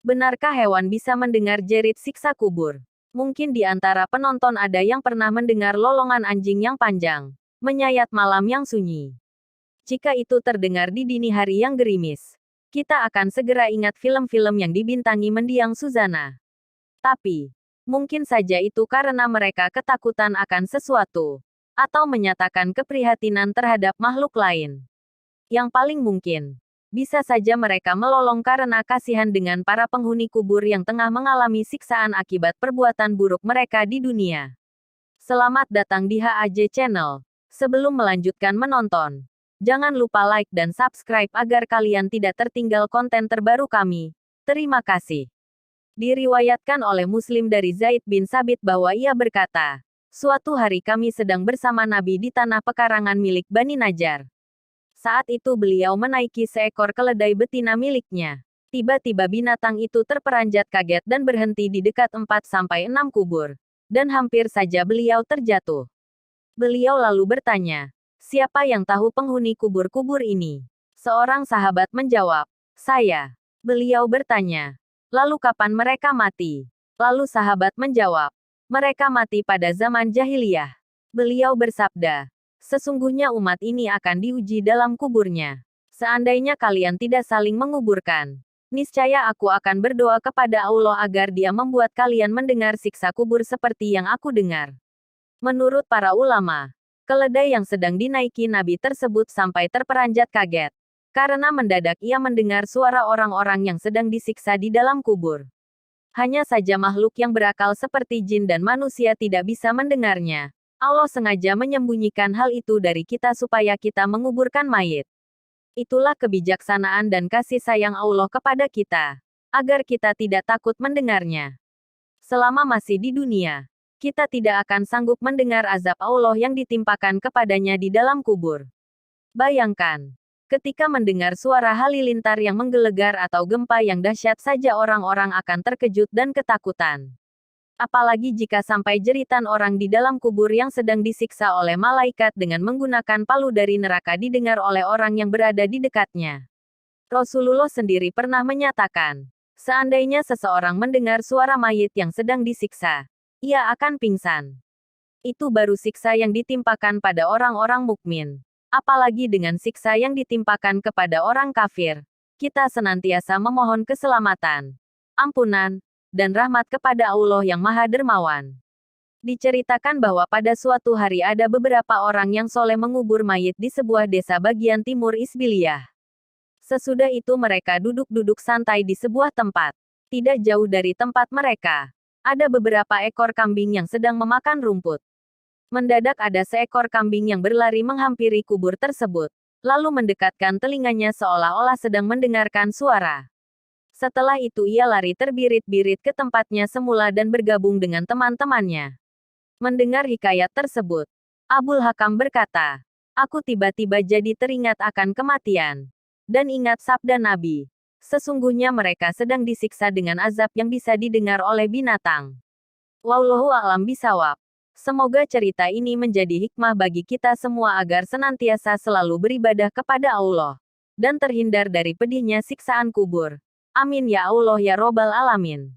Benarkah hewan bisa mendengar jerit siksa kubur? Mungkin di antara penonton ada yang pernah mendengar lolongan anjing yang panjang, menyayat malam yang sunyi. Jika itu terdengar di dini hari yang gerimis, kita akan segera ingat film-film yang dibintangi mendiang Suzana. Tapi, mungkin saja itu karena mereka ketakutan akan sesuatu, atau menyatakan keprihatinan terhadap makhluk lain. Yang paling mungkin, bisa saja mereka melolong karena kasihan dengan para penghuni kubur yang tengah mengalami siksaan akibat perbuatan buruk mereka di dunia. Selamat datang di HAJ Channel. Sebelum melanjutkan menonton, jangan lupa like dan subscribe agar kalian tidak tertinggal konten terbaru kami. Terima kasih. Diriwayatkan oleh Muslim dari Zaid bin Sabit bahwa ia berkata, suatu hari kami sedang bersama Nabi di tanah pekarangan milik Bani Najjar. Saat itu beliau menaiki seekor keledai betina miliknya. Tiba-tiba binatang itu terperanjat kaget dan berhenti di dekat 4-6 kubur. Dan hampir saja beliau terjatuh. Beliau lalu bertanya, siapa yang tahu penghuni kubur-kubur ini? Seorang sahabat menjawab, saya. Beliau bertanya, lalu kapan mereka mati? Lalu sahabat menjawab, mereka mati pada zaman jahiliyah. Beliau bersabda, sesungguhnya umat ini akan diuji dalam kuburnya. Seandainya kalian tidak saling menguburkan, niscaya aku akan berdoa kepada Allah agar Dia membuat kalian mendengar siksa kubur seperti yang aku dengar. Menurut para ulama, keledai yang sedang dinaiki Nabi tersebut sampai terperanjat kaget. Karena mendadak ia mendengar suara orang-orang yang sedang disiksa di dalam kubur. Hanya saja makhluk yang berakal seperti jin dan manusia tidak bisa mendengarnya. Allah sengaja menyembunyikan hal itu dari kita supaya kita menguburkan mayit. Itulah kebijaksanaan dan kasih sayang Allah kepada kita, agar kita tidak takut mendengarnya. Selama masih di dunia, kita tidak akan sanggup mendengar azab Allah yang ditimpakan kepadanya di dalam kubur. Bayangkan, ketika mendengar suara halilintar yang menggelegar atau gempa yang dahsyat saja orang-orang akan terkejut dan ketakutan. Apalagi jika sampai jeritan orang di dalam kubur yang sedang disiksa oleh malaikat dengan menggunakan palu dari neraka didengar oleh orang yang berada di dekatnya. Rasulullah sendiri pernah menyatakan, seandainya seseorang mendengar suara mayit yang sedang disiksa, ia akan pingsan. Itu baru siksa yang ditimpakan pada orang-orang mukmin. Apalagi dengan siksa yang ditimpakan kepada orang kafir, kita senantiasa memohon keselamatan, ampunan, dan rahmat kepada Allah yang Maha Dermawan. Diceritakan bahwa pada suatu hari ada beberapa orang yang soleh mengubur mayit di sebuah desa bagian timur Isbiliyah. Sesudah itu mereka duduk-duduk santai di sebuah tempat. Tidak jauh dari tempat mereka, ada beberapa ekor kambing yang sedang memakan rumput. Mendadak ada seekor kambing yang berlari menghampiri kubur tersebut, lalu mendekatkan telinganya seolah-olah sedang mendengarkan suara. Setelah itu ia lari terbirit-birit ke tempatnya semula dan bergabung dengan teman-temannya. Mendengar hikayat tersebut, Abul Hakam berkata, aku tiba-tiba jadi teringat akan kematian. Dan ingat sabda Nabi, sesungguhnya mereka sedang disiksa dengan azab yang bisa didengar oleh binatang. Wallahu a'lam bishawab. Semoga cerita ini menjadi hikmah bagi kita semua agar senantiasa selalu beribadah kepada Allah, dan terhindar dari pedihnya siksaan kubur. Amin ya Allah ya Robbal Alamin.